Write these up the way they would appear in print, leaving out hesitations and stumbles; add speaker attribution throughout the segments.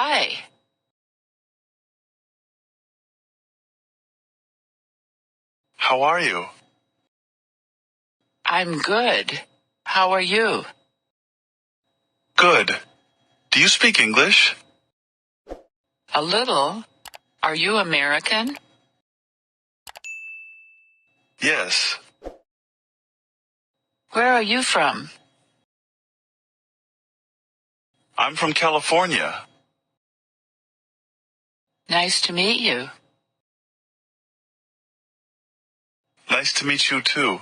Speaker 1: Hi.
Speaker 2: How are you?
Speaker 1: I'm good. How are you?
Speaker 2: Good. Do you speak English?
Speaker 1: A little. Are you American?
Speaker 2: Yes.
Speaker 1: Where are you from?
Speaker 2: I'm from California.
Speaker 1: Nice to meet you.
Speaker 2: Nice to meet you too.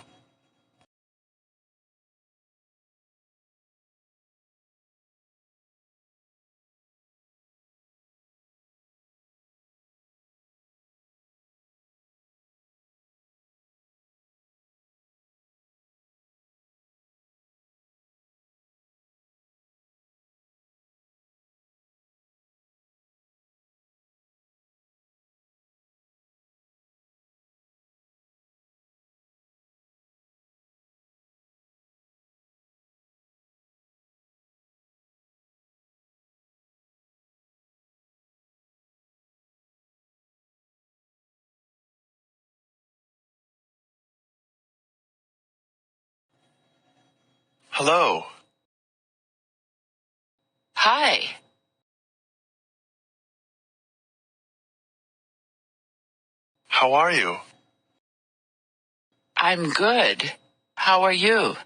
Speaker 2: Hello.
Speaker 1: Hi.
Speaker 2: How are you?
Speaker 1: I'm good. How are you?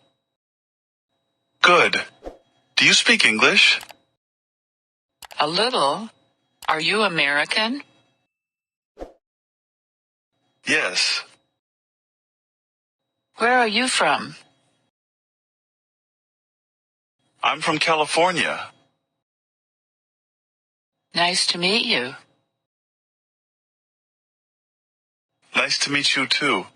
Speaker 2: Good. Do you speak English?
Speaker 1: A little. Are you American?
Speaker 2: Yes.
Speaker 1: Where are you from?
Speaker 2: I'm from California.
Speaker 1: Nice to meet you.
Speaker 2: Nice to meet you too.